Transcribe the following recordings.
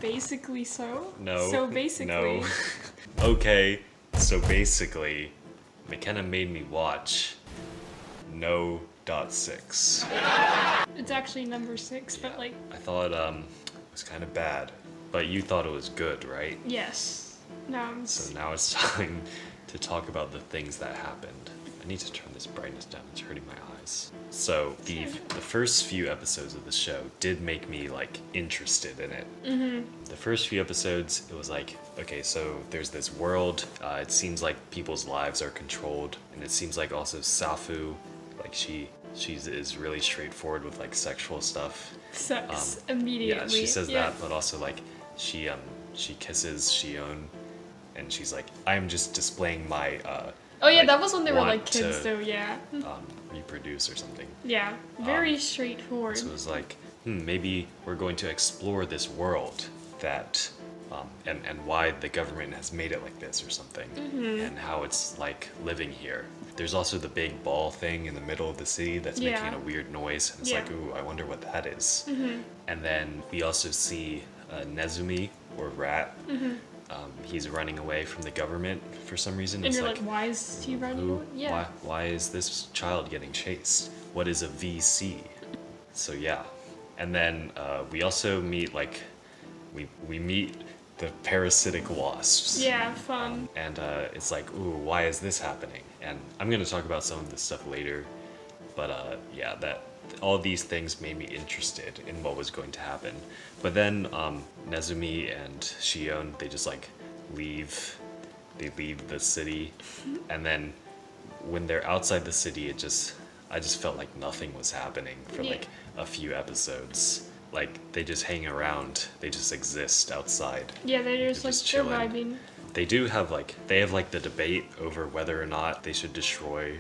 Basically so? No. So basically. No. Okay, so basically, McKenna made me watch No.6. It's actually number 6, but like... I thought it was kind of bad, but you thought it was good, right? Yes. No, So now it's time to talk about the things that happened. I need to turn this brightness down, it's hurting my eyes. So the first few episodes of the show did make me like interested in it. The first few episodes, it was like, okay, so there's this world, it seems like people's lives are controlled, and it seems like also Safu, like she is really straightforward with like sexual stuff. Sex immediately. Yeah, she says that, but also like she kisses Shion, and she's like, I'm just displaying my Oh yeah, like, that was when they were like want kids to, though, yeah. Reproduce or something. Yeah, very straightforward. So it was like, maybe we're going to explore this world that, and why the government has made it like this or something, and how it's like living here. There's also the big ball thing in the middle of the city that's making a weird noise, and it's like, ooh, I wonder what that is. And then we also see Nezumi, or Rat. He's running away from the government for some reason. And it's you're like, why is he running away? Yeah. Why is this child getting chased? What is a VC? So yeah. And then we also meet we meet the Parasitic Wasps. Yeah, fun. And it's like, ooh, why is this happening? And I'm gonna talk about some of this stuff later. But yeah, all these things made me interested in what was going to happen. But then Nezumi and Shion, they just like leave the city, and then when they're outside the city, I just felt like nothing was happening for like a few episodes. Like they just hang around, they just exist outside. Yeah, they're just chilling. they're vibing. They have like the debate over whether or not they should destroy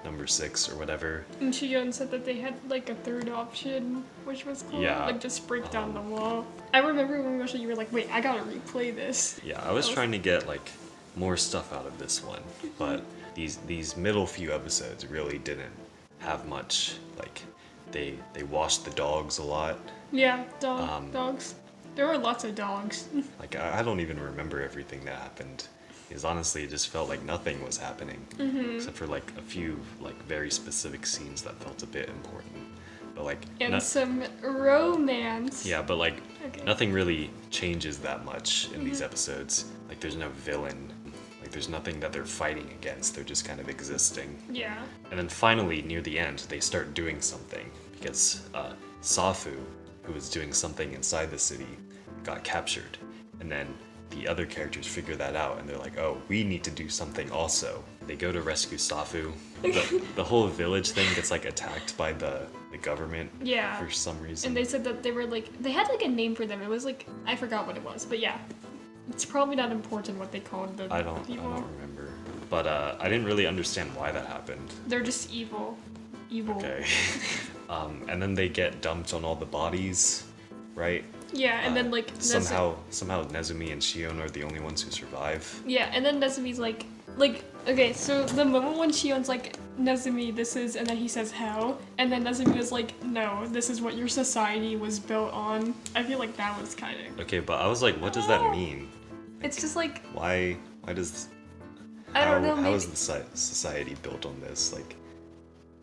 number 6 or whatever. And Shion said that they had like a third option, which was called like just break down the wall. I remember when we watched it, you were like, wait, I gotta replay this. Yeah, I was trying to get like more stuff out of this one, but these middle few episodes really didn't have much. Like they washed the dogs a lot. Yeah, dogs. There were lots of dogs. Like I don't even remember everything that happened. Because honestly, it just felt like nothing was happening, except for like a few like very specific scenes that felt a bit important. But like some romance. Yeah, but like nothing really changes that much in these episodes. Like there's no villain. Like there's nothing that they're fighting against. They're just kind of existing. Yeah. And then finally, near the end, they start doing something because Safu, who was doing something inside the city, got captured, and then the other characters figure that out, and they're like, oh, we need to do something also. They go to rescue Safu. The whole village thing gets like attacked by the government for some reason. And they said that they were like, they had like a name for them. It was like, I forgot what it was, but yeah. It's probably not important what they called the people. I don't remember. But I didn't really understand why that happened. They're just evil. Okay. And then they get dumped on all the bodies, right? Yeah, and then like somehow Nezumi and Shion are the only ones who survive. Yeah, and then Nezumi's like okay, so the moment when Shion's like, Nezumi, this is, and then he says hell, and then Nezumi was like, no, this is what your society was built on. I feel like that was kind of okay, but I was like, what does that mean? It's just like why does I don't know. How is the society built on this? Like.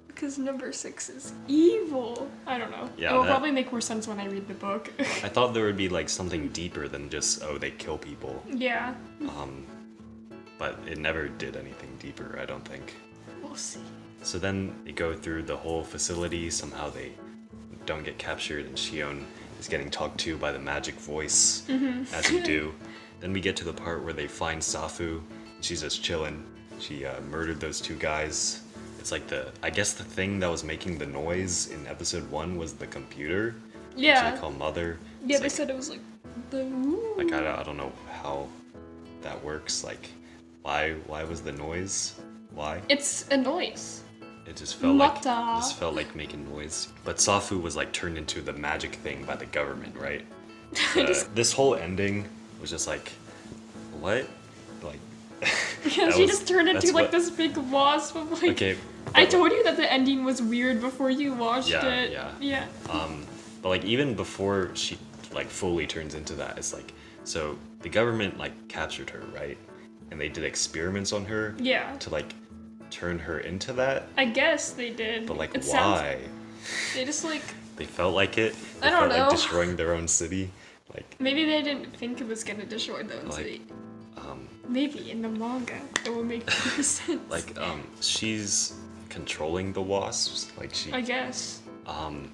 Because number 6 is evil. I don't know. Yeah, it will probably make more sense when I read the book. I thought there would be like something deeper than just, oh, they kill people. Yeah. But it never did anything deeper, I don't think. We'll see. So then they go through the whole facility. Somehow they don't get captured, and Shion is getting talked to by the magic voice, as you do. Then we get to the part where they find Safu. She's just chilling. She murdered those 2 guys. It's like I guess the thing that was making the noise in episode 1 was the computer. Yeah. Which they call Mother. Yeah, they said it was like the. Like I don't know how that works. Like, why was the noise? Why? It's a noise. It just felt like making noise. But Safu was like turned into the magic thing by the government, right? This whole ending was just like, what? Like. Yeah, she just turned into like this big wasp of like. Okay. I told you that the ending was weird before you watched it. Yeah. But like even before she like fully turns into that. It's like, so the government like captured her, right? And they did experiments on her. Yeah. To like turn her into that. I guess they did. But like, it why? They just like. They felt like it. They I don't felt like know. destroying their own city. Like maybe they didn't think it was gonna destroy their own like, city. Maybe in the manga it will make more sense. like she's controlling the wasps. Like she. I guess. And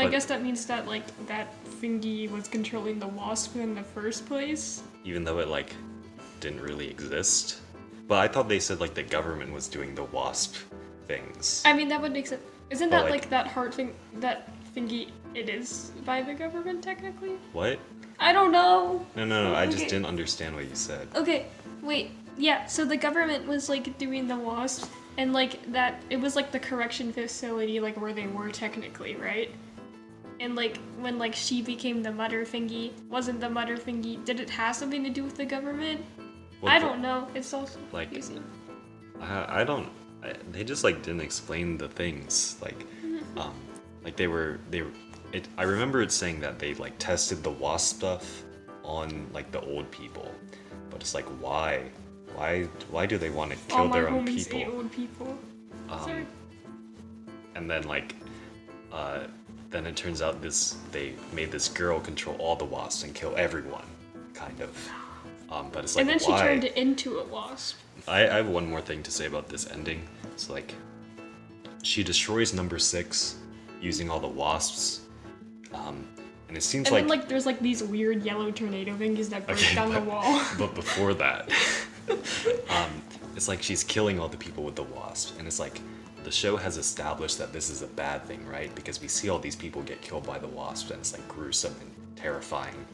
I but- guess that means that like that thingy was controlling the wasp in the first place. Even though it like didn't really exist. But I thought they said like the government was doing the wasp things. I mean that would make sense. Isn't But, that like- like that heart thing, that thingy? It is by the government technically. What? I don't know. No. I just Okay. didn't understand what you said. Okay, wait. Yeah, so the government was like doing the wasps, and like that it was like the correction facility, like where they were technically, right? And like when like she became the mother thingy, wasn't the mother thingy? Did it have something to do with the government? Well, I don't know. It's also like, confusing. I don't. They just like didn't explain the things. Like they were. I remember it saying that they like tested the wasp stuff on like the old people, but it's like why? Why do they want to kill All my their own homies people? ate old people. Sorry. And then like, then it turns out they made this girl control all the wasps and kill everyone, kind of. But it's like And then she why? turned it into a wasp. I have one more thing to say about this ending. It's like she destroys number 6 using all the wasps. And it seems And then like there's like these weird yellow tornado thingies that break down the wall. But before that, it's like she's killing all the people with the wasps, and it's like the show has established that this is a bad thing, right? Because we see all these people get killed by the wasps, and it's like gruesome and terrifying.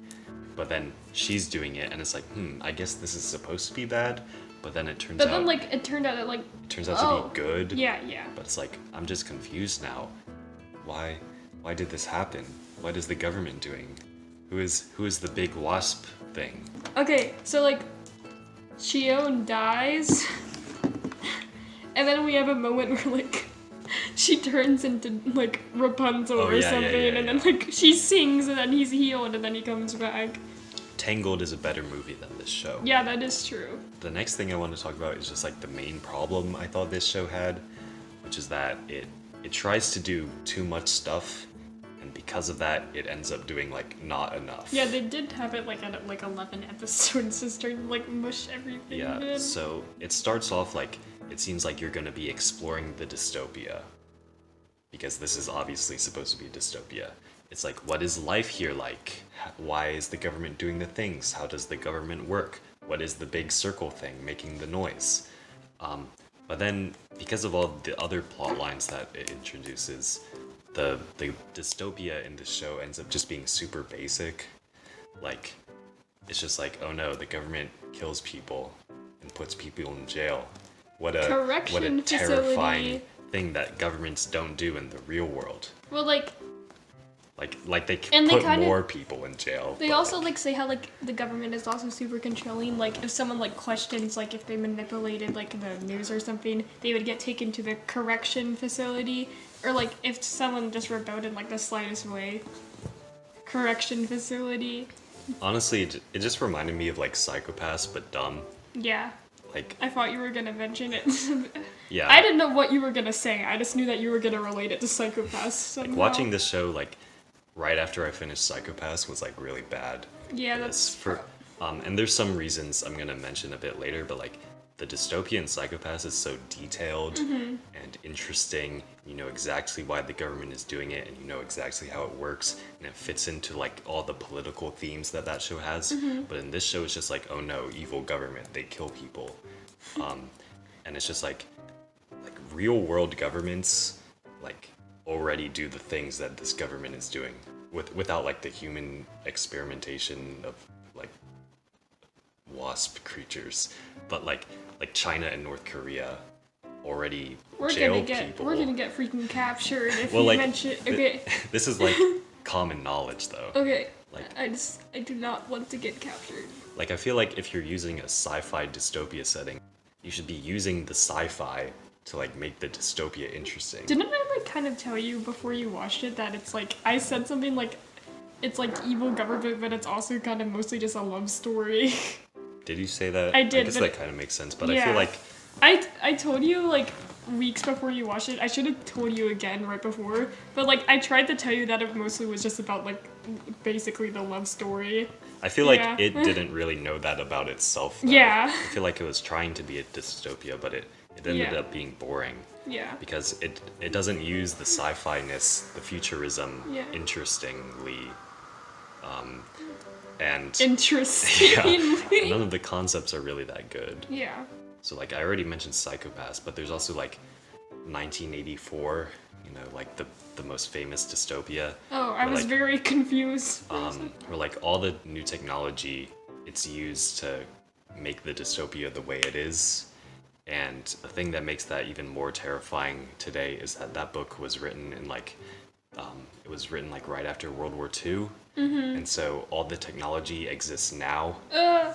But then she's doing it, and it's like, I guess this is supposed to be bad. But then it turns But out. then like it turned out that like. It turns out to be good. Yeah. But it's like I'm just confused now. Why did this happen? What is the government doing? Who is the big wasp thing? Okay, so like Shion dies and then we have a moment where like she turns into like Rapunzel Oh, or yeah, something and then like she sings and then he's healed and then he comes back. Tangled is a better movie than this show. Yeah, that is true. The next thing I want to talk about is just like the main problem I thought this show had, which is that it tries to do too much stuff, and because of that, it ends up doing like not enough. Yeah, they did have it like at like 11 episodes to start to like mush everything Yeah, in. so it starts off like it seems like you're going to be exploring the dystopia, because this is obviously supposed to be a dystopia. It's like, what is life here like? Why is the government doing the things? How does the government work? What is the big circle thing making the noise? But then, because of all the other plot lines that it introduces, the dystopia in this show ends up just being super basic. Like, it's just like, oh no, the government kills people and puts people in jail. What a Correction terrifying facility. thing that governments don't do in the real world. Well, like Like they And they put kinda- more people in jail. they but, also like say how like the government is also super controlling. Like if someone like questions like if they manipulated like the news or something, they would get taken to the correction facility. Or like if someone just rebelled in like the slightest way, correction facility. honestly, it just reminded me of like Psychopaths, but dumb. Yeah, Like, I thought you were gonna mention it. yeah. I didn't know what you were gonna say. I just knew that you were gonna relate it to Psychopaths somehow. Like watching this show, like right after I finished Psychopaths, was like really bad. Yeah, It's that's for, and there's some reasons I'm gonna mention a bit later, but like the dystopia in Psychopaths is so detailed Mm-hmm. and interesting. You know exactly why the government is doing it, and you know exactly how it works, and it fits into like all the political themes that show has. Mm-hmm. But in this show, it's just like, oh no, evil government, they kill people, and it's just like real world governments like already do the things that this government is doing without like the human experimentation of like wasp creatures, but like China and North Korea already jail people. we're gonna get freaking captured if Well, you like, mention. Okay, This is like common knowledge though. okay. Like- I do not want to get captured. Like I feel like if you're using a sci-fi dystopia setting, you should be using the sci-fi to like make the dystopia interesting. Didn't I like kind of tell you before you watched it that it's like I said something like it's like evil government, but it's also kind of mostly just a love story. Did you say that? I did, I guess but that kind of makes sense, but yeah. I feel like I told you like weeks before you watched it. I should have told you again right before, but like I tried to tell you that it mostly was just about like basically the love story. I feel like Yeah. it didn't really know that about itself. Though. Yeah. I feel like it was trying to be a dystopia, but it ended Yeah. up being boring. Yeah. Because it doesn't use the sci-fi-ness, the futurism, Yeah. interestingly, and Interestingly. none of the concepts are really that good. Yeah. So like I already mentioned Psychopaths, but there's also like 1984, you know, like the most famous dystopia. Oh, I where, was like, very confused. where like all the new technology it's used to make the dystopia the way it is. And the thing that makes that even more terrifying today is that that book was written in like, it was written like right after World War II. And so all the technology exists now,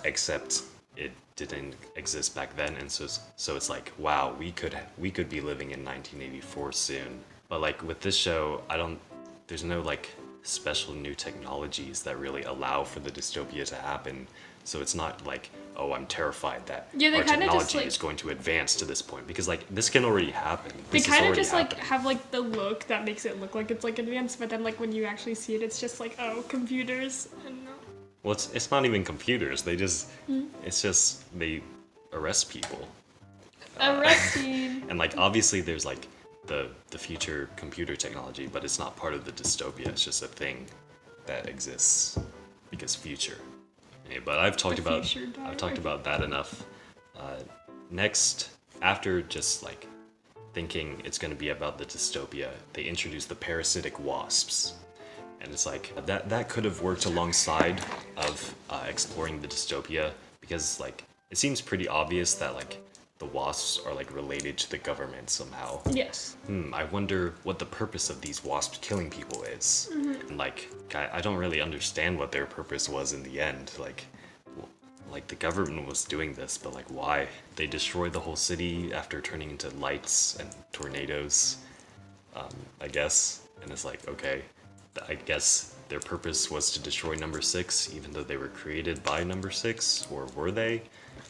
except it didn't exist back then. And so it's like, wow, we could be living in 1984 soon. But like with this show, there's no like special new technologies that really allow for the dystopia to happen. So it's not like, oh, I'm terrified that Yeah, they our kinda just, technology like- is going to advance to this point because like this can already happen. They This is kind of already just like happening. have like the look that makes it look like it's like advanced, but then like when you actually see it, it's just like, oh, computers. I don't know. Well, it's not even computers. It's just they arrest people. Arresting. And like obviously there's like the future computer technology, but it's not part of the dystopia. It's just a thing that exists because future. Okay, but I've talked The about future died. I've talked about that enough. Next, after just like thinking it's going to be about the dystopia, they introduced the Parasitic Wasps. And it's like that could have worked alongside of exploring the dystopia because like it seems pretty obvious that like the wasps are like related to the government somehow. Yes. I wonder what the purpose of these wasps killing people is. And like I don't really understand what their purpose was in the end. Like the government was doing this, but like why? They destroyed the whole city after turning into lights and tornadoes, I guess. And it's like, okay, I guess their purpose was to destroy number 6, even though they were created by number 6, or were they?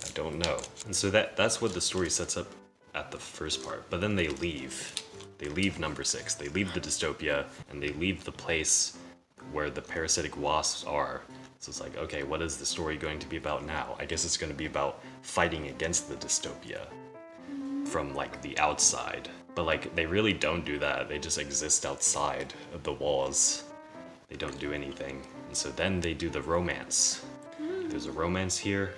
I don't know. And so that's what the story sets up at the first part. But then they leave. They leave number 6. They leave the dystopia, and they leave the place where the parasitic wasps are. So it's like, okay, what is the story going to be about now? I guess it's going to be about fighting against the dystopia from like the outside. But like they really don't do that. They just exist outside of the walls. They don't do anything. And so then they do the romance. There's a romance here.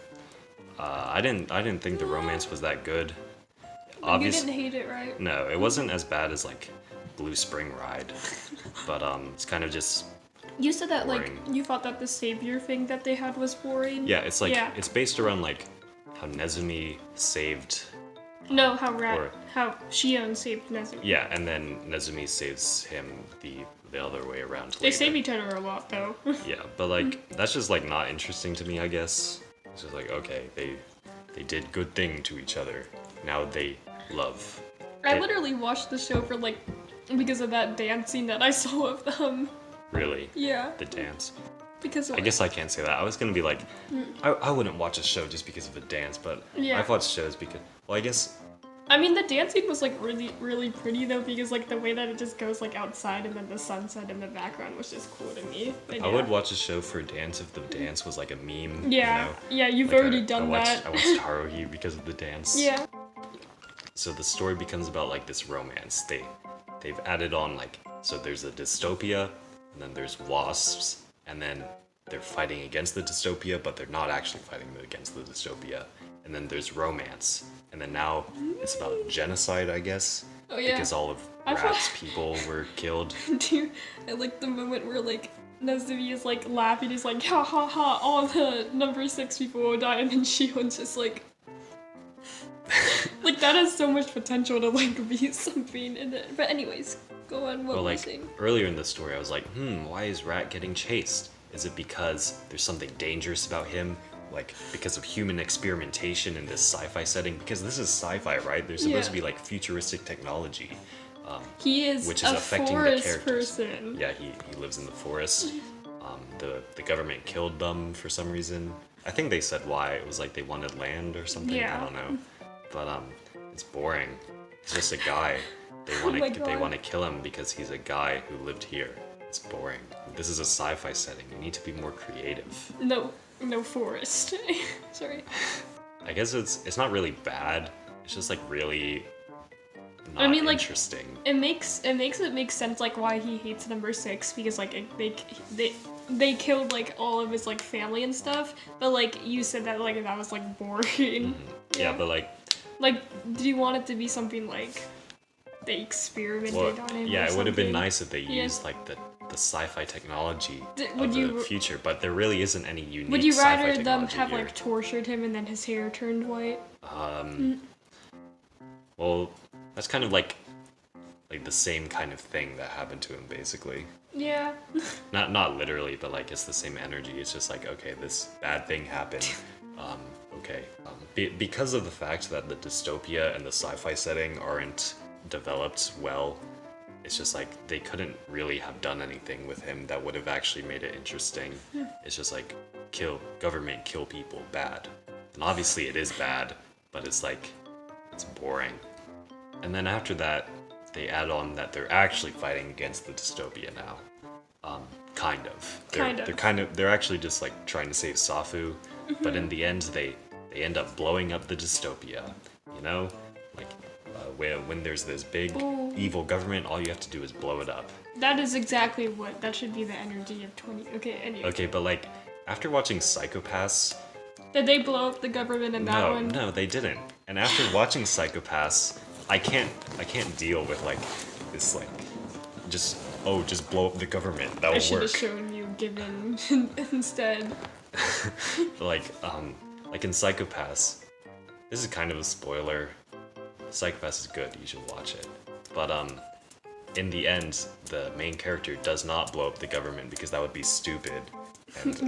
I didn't think the romance was that good. You didn't hate it, right? No, it wasn't as bad as like Blue Spring Ride. But it's kind of just You said that boring. like you thought that the savior thing that they had was boring. Yeah, it's like Yeah. it's based around like how Nezumi saved. No, Or- how Shion saved Nezu. Yeah, and then Nezumi saves him the other way around. They later. save each other a lot though. Yeah, but like that's just like not interesting to me, I guess. It's just like okay, they did good thing to each other. Now they love. I literally watched the show for like because of that dance scene that I saw of them. Really, Yeah. the dance. Because of, I guess I can't say that. I was gonna be like, I wouldn't watch a show just because of the dance, but Yeah. I've watched shows because, well, I guess I mean the dance scene was like really, really pretty though because like the way that it just goes like outside and then the sunset in the background was just cool to me. But, I would watch a show for a dance if the dance was like a meme. Yeah. You know? Yeah, you've Like, already I done watched, that. I watched Haruhi because of the dance. Yeah. So the story becomes about like this romance. They've added on like, so there's a dystopia, and then there's wasps, and then they're fighting against the dystopia, but they're not actually fighting against the dystopia. And then there's romance, and then now it's about genocide, I guess. Oh, yeah. Because all of I thought- Rat's people were killed. Dude, I like the moment where like Nezumi is like laughing, he's like ha ha ha, all the number 6 people will die, and then Shion's just like like that has so much potential to like be something in it. But anyways, go on, what Well, was like saying? earlier in the story, I was like, why is Rat getting chased? Is it because there's something dangerous about him? Like because of human experimentation in this sci-fi setting? Because this is sci-fi, right? There's supposed to Yeah. be like futuristic technology, He is which is a affecting the forest characters. person. Yeah, he lives in the forest. the government killed them for some reason. I think they said why. It was like they wanted land or something. Yeah. I don't know. But it's boring. He's just a guy. They Oh my want to God. kill him because he's a guy who lived here. It's boring. This is a sci-fi setting. You need to be more creative. No forest. Sorry. I guess it's not really bad. It's just like really not I mean, like, interesting. It makes it make sense like why he hates number 6 because like they killed like all of his like family and stuff, but like you said that like that was like boring. Yeah, but like do you want it to be something like they experimented on him? yeah, or it would have been something? nice if they Yeah. used like the sci-fi technology would of you- the future, but there really isn't any unique Would you sci-fi rather them technology have here. like tortured him and then his hair turned white? Well, that's kind of like the same kind of thing that happened to him, basically. Yeah. Not literally, but like it's the same energy. It's just like, okay, this bad thing happened. Okay. Because of the fact that the dystopia and the sci-fi setting aren't developed well, it's just like they couldn't really have done anything with him that would have actually made it interesting. It's just like government kill people, bad. And obviously it is bad, but it's like it's boring. And then after that, they add on that they're actually fighting against the dystopia now. Kind of. They're actually just like trying to save Safu, but in the end, they end up blowing up the dystopia. You know, like when there's this big evil government, all you have to do is blow it up. That is exactly what that should be the energy of 20. Okay, anyway. Okay, but like after watching Psychopaths, Did they blow up the government in that one? no, they didn't. And after watching Psychopaths, I can't deal with like this like just blow up the government. That I will should work. have shown you Given instead. Like in Psychopaths, this is kind of a spoiler. Psychopaths is good, you should watch it. But in the end, the main character does not blow up the government because that would be stupid. And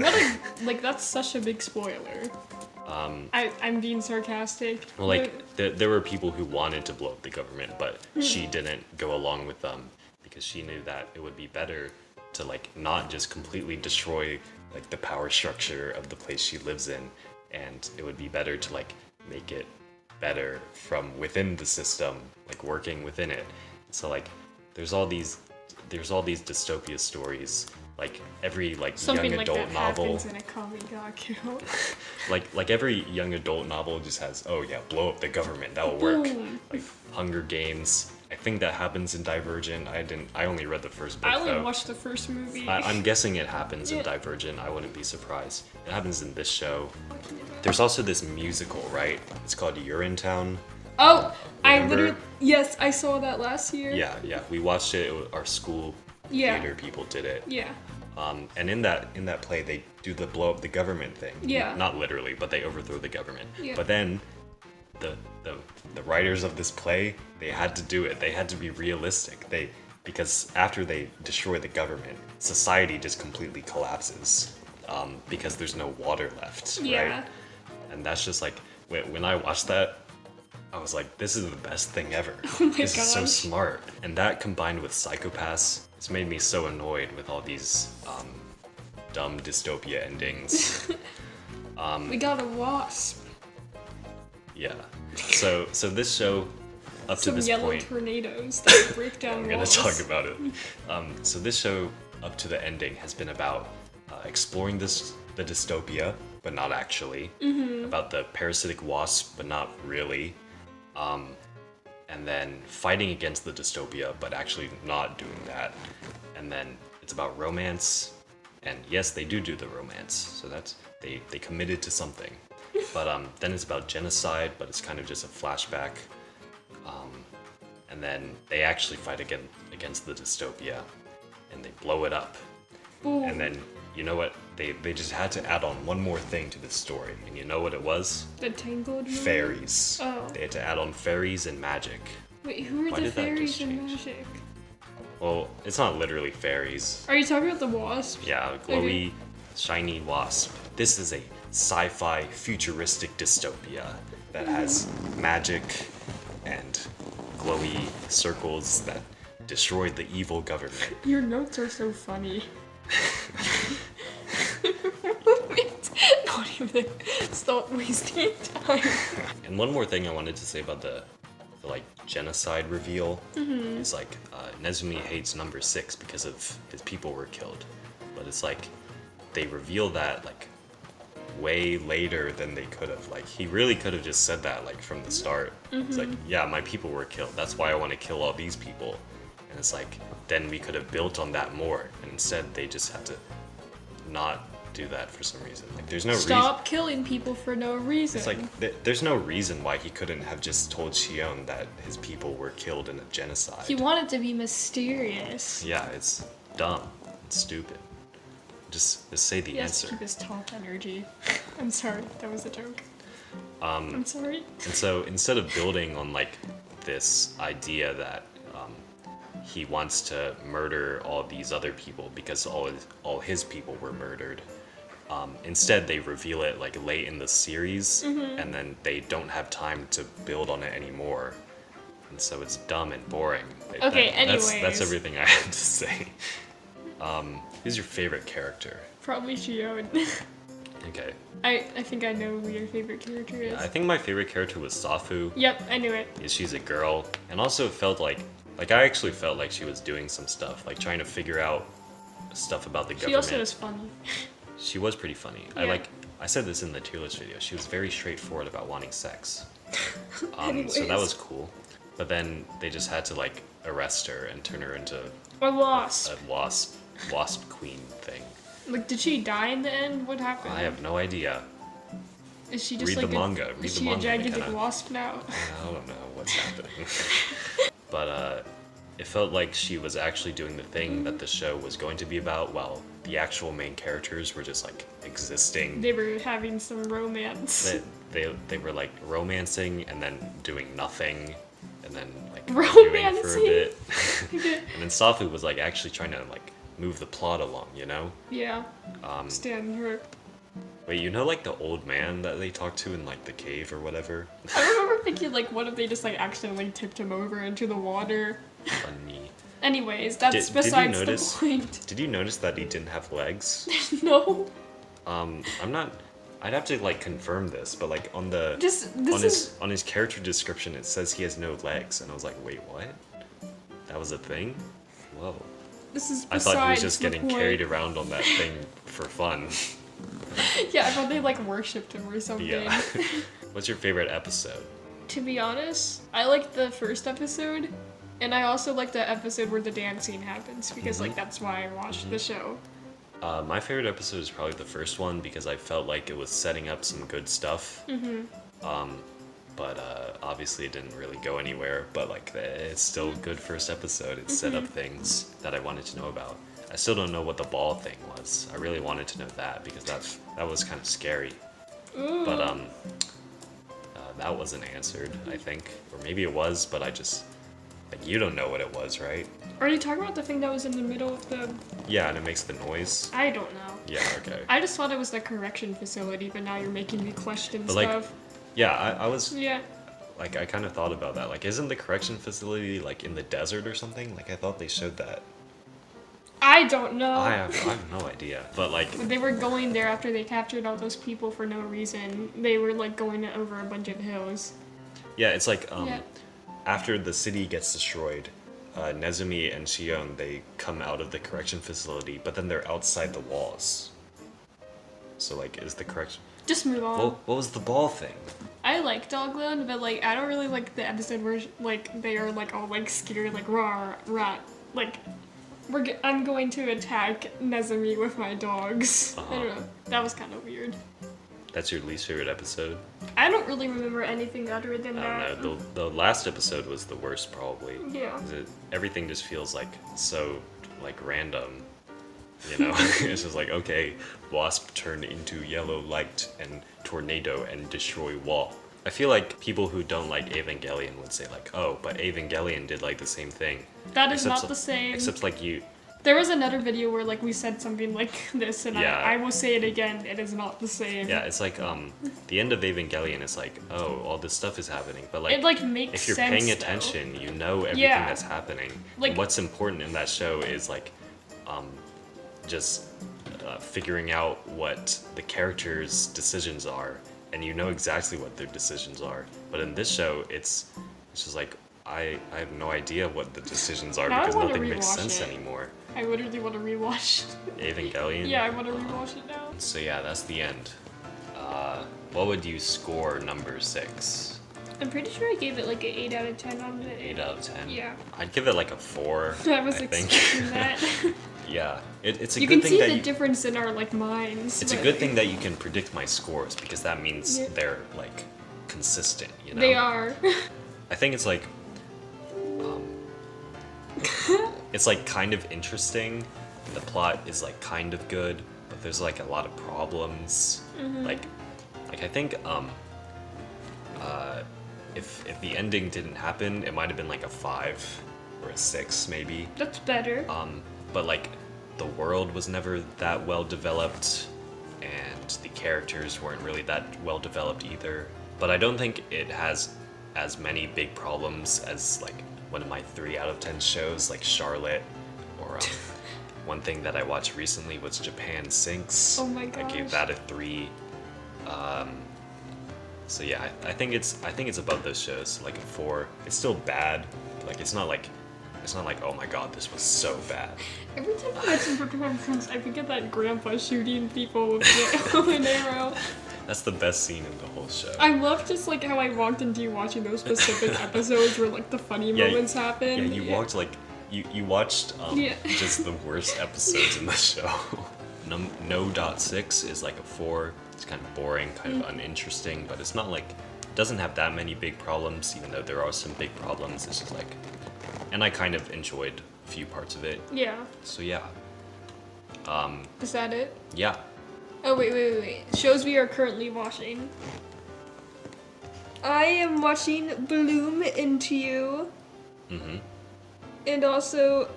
Like that's such a big spoiler. I'm being sarcastic. well, like there were people who wanted to blow up the government, but she didn't go along with them because she knew that it would be better to like not just completely destroy like the power structure of the place she lives in, and it would be better to like make it better from within the system, like working within it. So like there's all these dystopia stories, like every like Something young like adult that novel, happens in a comic got killed. like every young adult novel just has, oh yeah, blow up the government, that will work. Boom. Like Hunger Games, I think that happens in Divergent. I only read the first book I only though. watched the first movie. I'm guessing it happens in Yeah. Divergent. I wouldn't be surprised. It happens in this show. There's also this musical, right? It's called Urinetown. Oh, I Remember? literally yes, I saw that last year. Yeah. We watched it. Our school Yeah. theater people did it. Yeah. And in that play, they do the blow up the government thing. Yeah. Not literally, but they overthrow the government. Yeah. But then, the writers of this play, they had to do it. They had to be realistic. Because after they destroy the government, society just completely collapses. Because there's no water left. Yeah. Right? And that's just like when I watched that, I was like, this is the best thing ever. Oh my This is so gosh. smart. And that combined with Psychopaths, it's made me so annoyed with all these dumb dystopia endings. We got a wasp. Yeah. So this show, up to Some this yellow point, tornadoes that break down I'm gonna walls. talk about it. So this show, up to the ending, has been about exploring the dystopia, but not actually. About the parasitic wasp, but not really. And then fighting against the dystopia, but actually not doing that. And then it's about romance, and yes, they do the romance. So that's they committed to something. But then it's about genocide, but it's kind of just a flashback. And then they actually fight against the dystopia, and they blow it up. Ooh. And then you know what? They just had to add on one more thing to this story, and you know what it was? The Tangled movie? Fairies. Oh. They had to add on fairies and magic. Wait, who are Why the did that fairies just in change? magic? Well, it's not literally fairies. Are you talking about the wasps? Yeah, glowy, shiny wasp. This is a sci-fi futuristic dystopia that has magic and glowy circles that destroyed the evil government. Your notes are so funny. Not even. Stop wasting time. And one more thing I wanted to say about the like genocide reveal is like Nezumi hates number 6 because of his people were killed, but it's like they reveal that like way later than they could have. Like he really could have just said that like from the start. It's like, yeah, my people were killed. That's why I want to kill all these people. And it's like then we could have built on that more. And instead they just had to not do that for some reason. Like there's no reason. Stop killing people for no reason. It's like there's no reason why he couldn't have just told Shion that his people were killed in a genocide. He wanted to be mysterious. Yeah, it's dumb. It's stupid. Just say the He has answer. to keep his top energy. I'm sorry, that was a joke. I'm sorry. And so instead of building on like this idea that he wants to murder all these other people because all his people were murdered, instead they reveal it like late in the series, and then they don't have time to build on it anymore, and so it's dumb and boring. Okay, that's anyways. everything I have to say. Who's your favorite character? Probably Shion. Okay. I think I know who your favorite character is. I think my favorite character was Safu. Yep, I knew it. She's a girl, and also felt like I actually felt like she was doing some stuff, like trying to figure out stuff about the government. She also is funny. She was pretty funny. Yeah. I said this in the tier list video. She was very straightforward about wanting sex. So that Anyways. was cool. But then they just had to like arrest her and turn her into A wasp. a wasp queen thing. Like, did she die in the end? What happened? I have no idea. Is she just Read like the manga. Read is the she manga, a gigantic McKenna. wasp now? I don't know what's happening. But it felt like she was actually doing the thing that the show was going to be about, while the actual main characters were just like existing. They were having some romance. They were like romancing and then doing nothing, and then like arguing for a Romancing? bit. And then Safu was like actually trying to like move the plot along, you know? Yeah. Stan her. Wait, you know like the old man that they talked to in like the cave or whatever? I remember thinking like, what if they just like accidentally tipped him over into the water? Funny. Anyways, that's Did you besides notice? the point. Did you notice that he didn't have legs? No. I'm not. I'd have to like confirm this, but like on the This on his character description it says he has no legs, and I was like, wait, what? That was a thing? Whoa. This is I besides thought he was just the getting point. carried around on that thing for fun. Yeah, I thought they like worshipped him or something. Yeah. What's your favorite episode? To be honest, I like the first episode, and I also like the episode where the dance scene happens because like that's why I watched the show. My favorite episode is probably the first one because I felt like it was setting up some good stuff. But obviously it didn't really go anywhere. But like it's still a good first episode. It set up things that I wanted to know about. I still don't know what the ball thing was. I really wanted to know that because that was kind of scary. Ooh. But that wasn't answered, I think, or maybe it was, but I just like you don't know what it was, right? Are you talking about the thing that was in the middle of the... Yeah, and it makes the noise. I don't know. Yeah, okay. I just thought it was the correction facility, but now you're making me question But, like, stuff. Yeah, I was Yeah. like I kind of thought about that. Like, isn't the correction facility like in the desert or something? Like, I thought they showed that. I don't know. I have no idea. But like, They were going there after they captured all those people for no reason. They were like going over a bunch of hills. yeah, it's like Yeah. after the city gets destroyed, Nezumi and Shion, they come out of the correction facility, but then they're outside the walls. So like, is the correction? Just move on. What was the ball thing? I like Dogland, but like I don't really like the episode where like they are like all like scared, like rah rah, like I'm going to attack Nezumi with my dogs. I don't know. That was kind of weird. That's your least favorite episode? I don't really remember anything other than I that. don't know. The last episode was the worst, probably. Yeah. 'Cause everything just feels like so like random. You know, it's just like, okay, wasp turn into yellow light and tornado and destroy wall. I feel like people who don't like Evangelion would say like, oh, but Evangelion did like the same thing. That is not the same. Except like you. There was another video where like we said something like this, and Yeah. I will say it again. It is not the same. Yeah, it's like the end of Evangelion is like, oh, all this stuff is happening, but like It like makes if you're sense. paying though. attention, you know everything Yeah. that's happening. Like- And what's important in that show is like, just figuring out what the characters' decisions are, and you know exactly what their decisions are. But in this show, it's just like I have no idea what the decisions are Now I because wanna nothing makes rewatch sense it. anymore. I literally want to rewatch. Evangelion. Yeah, I want to rewatch it now. So yeah, that's the end. What would you score number 6? I'm pretty sure I gave it like an 8 out of 10 on the 8 out of 10. Yeah. I'd give it like a 4. I was think. expecting that. Yeah, it's a You good can thing see that the difference in our like minds. it's a but good thing that you can predict my scores because that means Yeah. they're like consistent. You know. They are. I think it's like, it's like kind of interesting. The plot is like kind of good, but there's like a lot of problems. Like I think if the ending didn't happen, it might have been like a 5 or a 6 maybe. That's better. But like the world was never that well developed, and the characters weren't really that well developed either. But I don't think it has as many big problems as like one of my 3 out of 10 shows like Charlotte, or one thing that I watched recently was Japan Sinks. Oh my I gave gosh. that a 3. So yeah, I think it's above those shows, like a 4. It's still bad. Like it's not like oh my god, this was so bad. Every time I mention Japan Sinks, I forget that grandpa shooting people with an arrow. That's the best scene in the whole show. I love just like how I walked into you watching those specific episodes where like the funny Yeah, moments happen. Yeah, you walked like you watched Yeah. just the worst episodes in the show. No.6 is like a 4. It's kind of boring, kind of uninteresting, but it's not like it doesn't have that many big problems, even though there are some big problems. It's just like, and I kind of enjoyed a few parts of it. Yeah. So yeah, Is that it? yeah. Oh wait. Shows we are currently watching. I am watching Bloom Into You. And also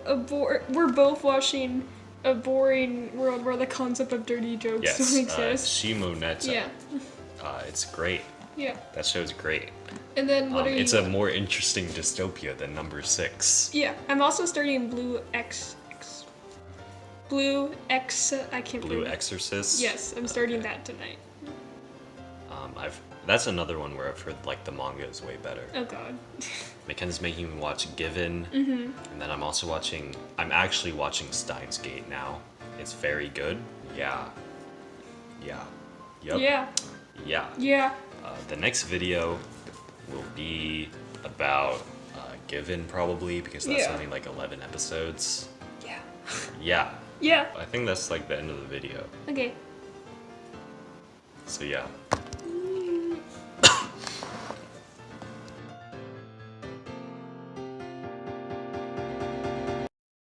we're both watching A Boring World Where the Concept of Dirty Jokes Yes, Don't Exist. Shimoneta. Yeah. It's great. Yeah. That show's great. And then what are you? It's a more interesting dystopia than number 6. Yeah. I'm also starting Blue X. I can't Blue remember. Exorcist. Yes, I'm starting that tonight. That's another one where I've heard like the manga is way better. Oh god. McKenna's making me watch Given, and then I'm actually watching Steins Gate now. It's very good. Yeah. Yup. Yeah. The next video will be about Given probably, because that's Yeah. only like 11 episodes. Yeah. Yeah. Yeah. I think that's like the end of the video. Okay. So yeah.